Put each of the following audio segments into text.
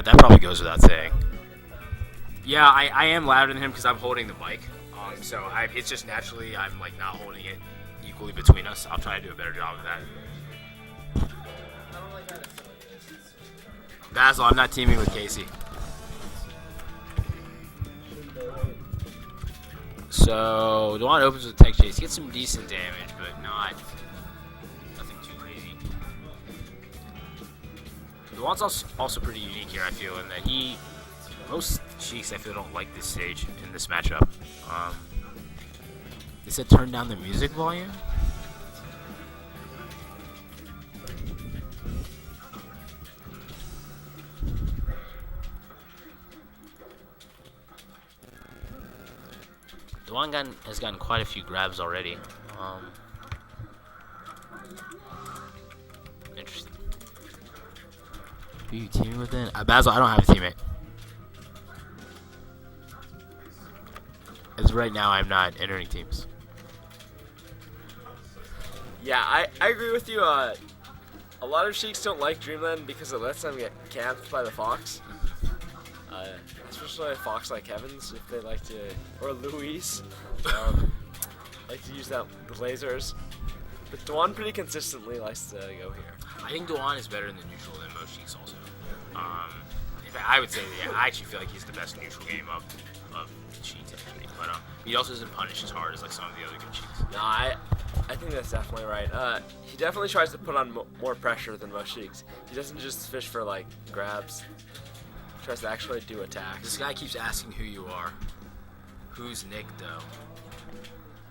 that probably goes without saying. Yeah, I am louder than him because I'm holding the mic. So it's just naturally I'm like not holding it equally between us. I'll try to do a better job of that. Basil, I'm not teaming with Casey. So Dewan opens with tech chase. He gets some decent damage, but nothing too crazy. Dewan's also pretty unique here, I feel, in that most Sheiks I feel don't like this stage in this matchup. They said turn down the music volume. Dewan has gotten quite a few grabs already. Interesting. Who are you teaming with then? Basil, I don't have a teammate. As right now, I'm not entering teams. Yeah, I agree with you. A lot of Sheiks don't like Dreamland because it lets them get camped by the Fox. Especially a Fox like Kevin's, if they like to, or Louise, like to use the lasers. But Dewan pretty consistently likes to go here. I think Dewan is better in the neutral than most Sheiks also. In fact, I would say that I actually feel like he's the best neutral game of Sheiks actually. But he also doesn't punish as hard as like some of the other good Sheiks. No, I think that's definitely right. He definitely tries to put on more pressure than most Sheiks. He doesn't just fish for like grabs. He tries to actually do attacks. This guy keeps asking who you are. Who's Nick though?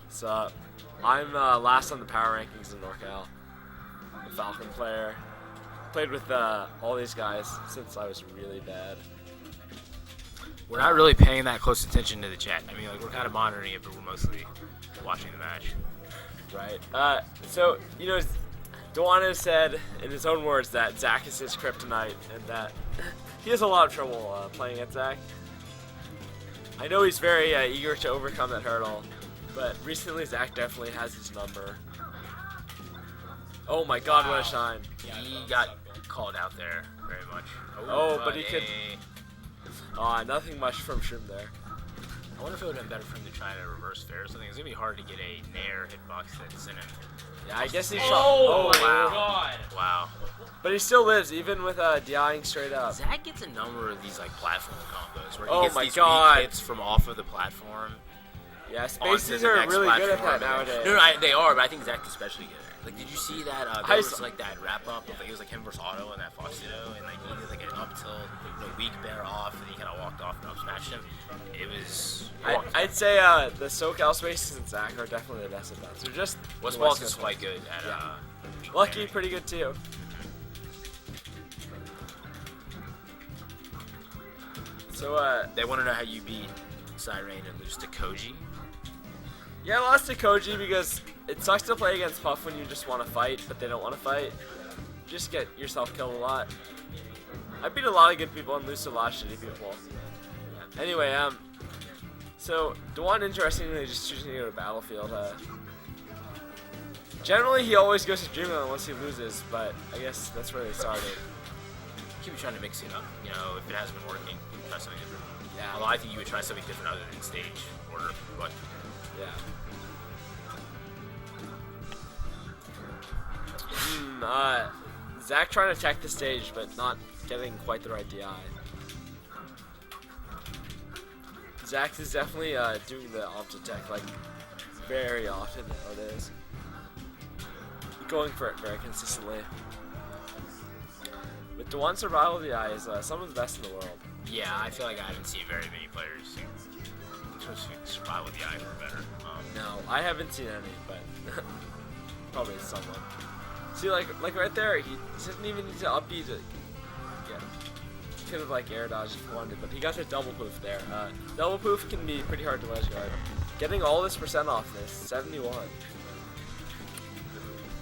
So I'm last on the power rankings in NorCal. I'm a Falcon player. Played with all these guys since I was really bad. We're not really paying that close attention to the chat. I mean, like we're kind of monitoring it, but we're mostly watching the match. Right. So, you know, Dewan has said in his own words that Zach is his kryptonite and that he has a lot of trouble playing at Zach. I know he's very eager to overcome that hurdle, but recently Zach definitely has his number. Oh my god, what a shine. He got called out there very much. Oh, but he could... nothing much from Shroomed there. I wonder if it would have been better for him to try to reverse fair or something. It's going to be hard to get a nair hitbox that's in him. Yeah, I guess he shot... Oh, my wow. god. Wow. But he still lives, even with DIing straight up. Zach gets a number of these like platform combos where he Oh gets my these god. weak hits from off of the platform. Yeah, spaces are really good at that nowadays. No, they are, but I think Zach especially good at it. Like, did you see that? There was like that wrap up of like, it was like him versus Otto and that Fox Ditto, and like he did like an up tilt, weak bear off, and he kind of walked off and up smashed him. It was. I'd say the SoCal spaces and Zach are definitely the best at that. So just Westballs is quite good at. Lucky, pretty good too. So they want to know how you beat Siren and lose to Koji. Yeah, I lost to Koji because it sucks to play against Puff when you just want to fight, but they don't want to fight. You just get yourself killed a lot. I beat a lot of good people and lose to a lot of shitty people. Anyway, so Dewan interestingly just choosing to go to Battlefield. Generally, he always goes to Dreamland once he loses, but I guess that's where they started. Keep trying to mix it up. You know, if it hasn't been working, try something different. Yeah. Although I think you would try something different other than stage order, but. Yeah. Zach trying to attack the stage, but not getting quite the right DI. Zach is definitely doing the opt attack like very often nowadays. Going for it very consistently. But Dewan's survival DI is some of the best in the world. Yeah, I feel like I haven't seen very many players who survival DI who are better. No, I haven't seen any, but probably someone. See, like right there, he doesn't even need to up B to get. He could have like air dodged if he wanted, but he got the double poof there. Double poof can be pretty hard to ledge guard. Getting all this percent off this, 71.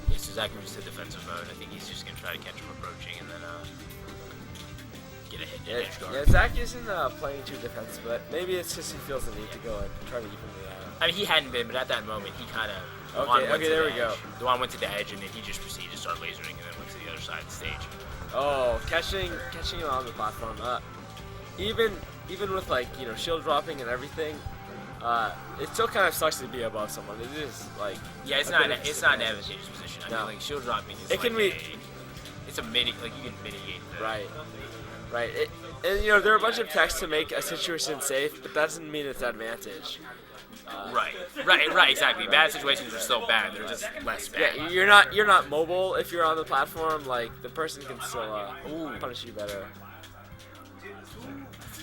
Yeah, so Zach moves to defensive mode. I think he's just gonna try to catch him approaching and then get a hit edge guard. Yeah, Zach isn't playing too defensive, but maybe it's just he feels the need to go and try to even it out. I mean, he hadn't been, but at that moment, he kind of. Okay, there we go. Dewan went to the edge, and then he just proceeded to start lasering, and then went to the other side of the stage. Oh, catching him on the platform. Even with like shield dropping and everything, it still kind of sucks to be above someone. It is like it's not an advantageous position. I mean, like shield dropping is it's a mini, like you can mitigate that. Right. And there are a bunch of techs to make a situation safe, but that doesn't mean it's advantage. Right, exactly. Bad situations are still bad. They're just less bad. Yeah, you're not mobile if you're on the platform. Like the person can still punish you better.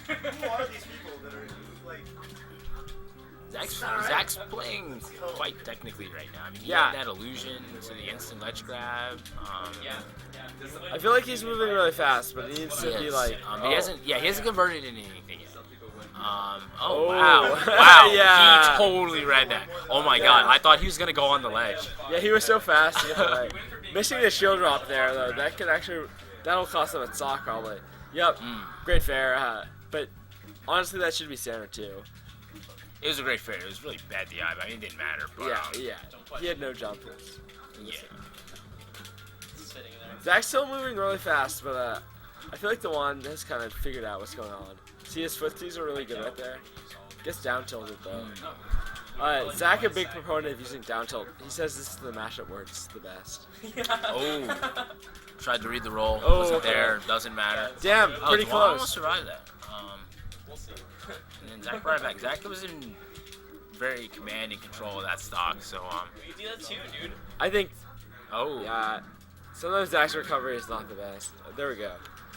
Who are these people that are like? Zach's playing quite technically right now. I mean, he had that illusion to the instant ledge grab. I feel like he's moving really fast, but he needs to be like. He hasn't converted into anything yet. Wow! Yeah. He totally read that. Oh my God! I thought he was gonna go on the ledge. Yeah, he was so fast. Missing the shield drop there though, that'll cost him a stock probably. Yep. Great fair. But honestly, that should be standard too. It was a great fair. It was really bad DI, but I mean, it didn't matter. But, He had no jumpers. Yeah. Zach's still moving really fast, but I feel like the one has kind of figured out what's going on. See, his footsies are really good right there. Gets down tilted though. Zach, a big proponent of using down tilt. He says this is the mashup where it's the best. Tried to read the roll. Wasn't there. Doesn't matter. Damn, pretty close. Almost survived that. We'll see. And then Zach brought it back. Zach was in very commanding control of that stock, so You do that too, dude. I think. Yeah. Sometimes Zach's recovery is not the best. There we go.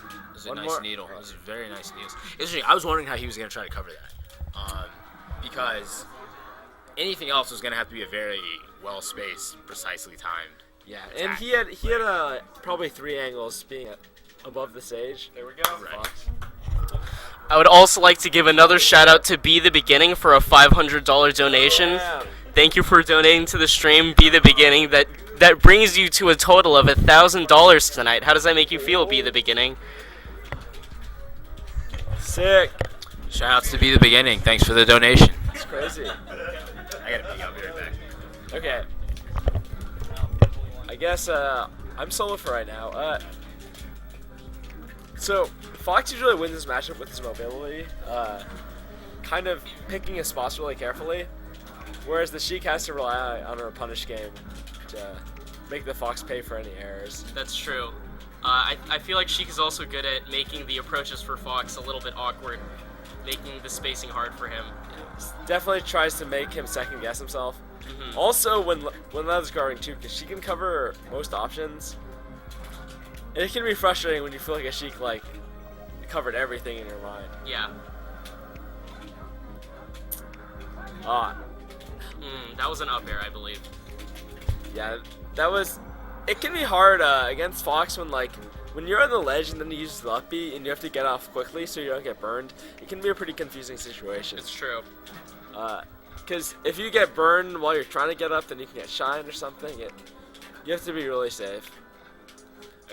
It was a nice needle. It was a very nice needle. Interesting. I was wondering how he was going to try to cover that, because anything else was going to have to be a very well spaced, precisely timed. Yeah, and he had probably 3 angles being above the stage. There we go. Right. I would also like to give another shout out to Be The Beginning for a $500 donation. Yeah. Thank you for donating to the stream, Be The Beginning. That brings you to a total of $1,000 tonight. How does that make you feel, Be The Beginning? Sick. Shout outs to Be The Beginning. Thanks for the donation. It's crazy. I got to pee. I'll be right back. Okay. I guess I'm solo for right now. So Fox usually wins this matchup with his mobility, kind of picking his spots really carefully, whereas the Sheik has to rely on her punish game to make the Fox pay for any errors. That's true. I feel like Sheik is also good at making the approaches for Fox a little bit awkward, making the spacing hard for him. Definitely tries to make him second guess himself. Mm-hmm. Also, when Lev's guarding too, because she can cover most options. And it can be frustrating when you feel like a Sheik covered everything in your mind. Yeah. That was an up air, I believe. Yeah, that was. It can be hard against Fox when you're on the ledge and then you use the up B and you have to get off quickly so you don't get burned. It can be a pretty confusing situation. It's true. Because if you get burned while you're trying to get up, then you can get shined or something. You have to be really safe.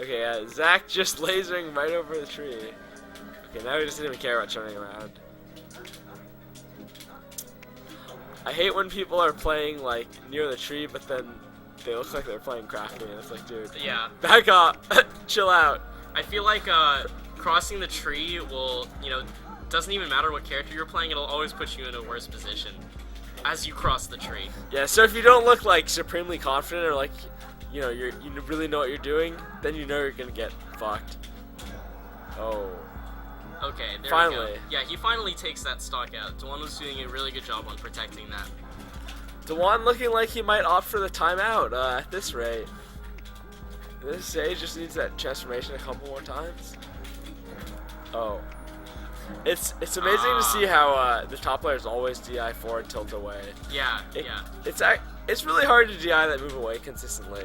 Okay, Zach just lasering right over the tree. Okay, now he doesn't even care about turning around. I hate when people are playing near the tree, but then they look like they're playing crafty, and it's like, dude, Yeah. back up, chill out. I feel like crossing the tree will, doesn't even matter what character you're playing, it'll always put you in a worse position as you cross the tree. Yeah, so if you don't look supremely confident or you really know what you're doing, then you know you're gonna get fucked. Oh. Okay, there Finally. we go. Yeah, he finally takes that stock out. Dewan was doing a really good job on protecting that. Dewan looking like he might opt for the timeout at this rate. This stage just needs that transformation a couple more times. Oh. It's amazing to see how the top players always DI forward tilt away. Yeah, It's really hard to DI that move away consistently.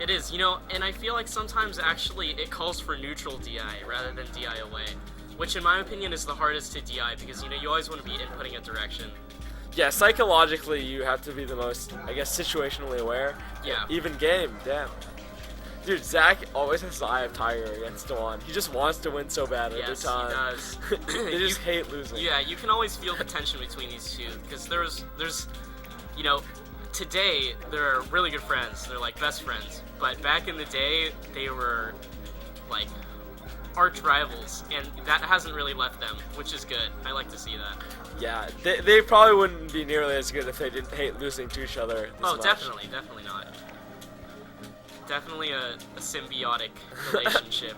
It is, and I feel like sometimes actually it calls for neutral DI rather than DI away, which in my opinion is the hardest to DI because, you always want to be inputting a direction. Yeah, psychologically you have to be the most, I guess, situationally aware. Yeah. Even game, damn. Dude, Zach always has the eye of Tiger against Dewan. He just wants to win so bad every time. Yes, he does. They just hate losing. Yeah, you can always feel the tension between these two because there's, today they're really good friends. They're like best friends. But back in the day, they were like arch rivals, and that hasn't really left them, which is good. I like to see that. Yeah, they probably wouldn't be nearly as good if they didn't hate losing to each other. Oh, much. definitely not. Definitely a symbiotic relationship.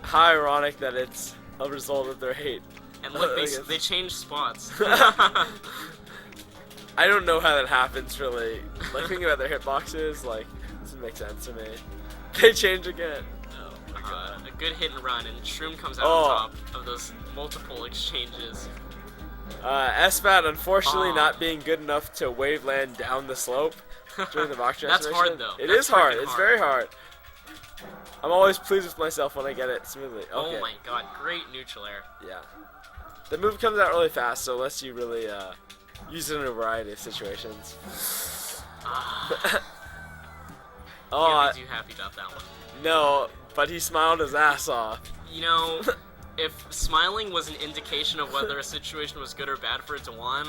How ironic that it's a result of their hate. And look, they changed spots. I don't know how that happens, really. Like, thinking about their hitboxes, like, doesn't make sense to me. They change again. Oh my god. A good hit and run, and Shroomed comes out on top of those multiple exchanges. SFAT, unfortunately, not being good enough to wave land down the slope during the box That's transformation. hard, though. It That's is hard. freaking It's hard. very hard. I'm always pleased with myself when I get it smoothly. Okay. Oh my god, great neutral air. Yeah. The move comes out really fast, so lets you really use it in a variety of situations. Can't be too happy about that one. No, but he smiled his ass off. You know, if smiling was an indication of whether a situation was good or bad for Dewan,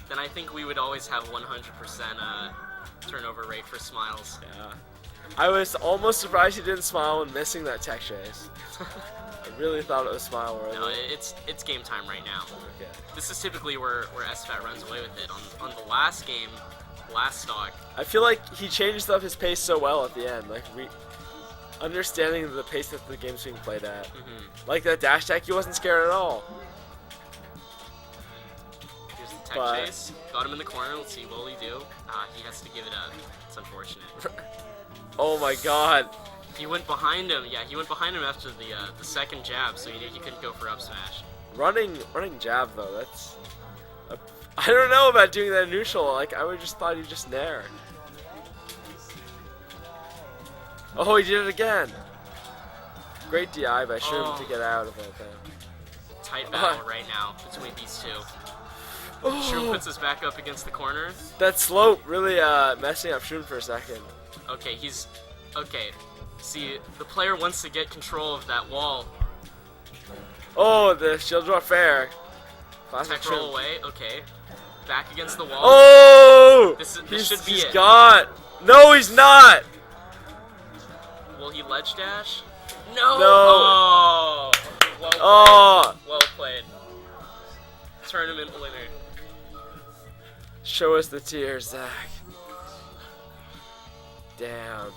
then I think we would always have 100% turnover rate for smiles. Yeah. I was almost surprised he didn't smile when missing that tech chase. I really thought it was smile worthy. No, it's game time right now. Okay. This is typically where SFAT runs away with it. On the last game, last stock. I feel like he changed up his pace so well at the end. Like, understanding the pace that the game's being played at. Like that dash tech, he wasn't scared at all. Here's the tech chase. Got him in the corner. Let's see what will he do. He has to give it up. It's unfortunate. Oh my god. He went behind him. Yeah, he went behind him after the second jab, so he knew he couldn't go for up smash. Running jab though, that's... I don't know about doing that in neutral. Like, I would just thought he'd just nair. Oh, he did it again. Great DI by Shroomed to get out of it. Tight battle right now between these two. Shroomed puts us back up against the corner. That slope really messing up Shroomed for a second. Okay, okay. See, the player wants to get control of that wall. Oh, the shield draw fair. Classic Tech roll Shroomed. away. Okay. Back against the wall. Oh! This should be he's it. got. No, he's not. Will he ledge dash? No. No. Oh. Well played. Oh. Well played. Tournament winner. Show us the tears, Zach. Damn.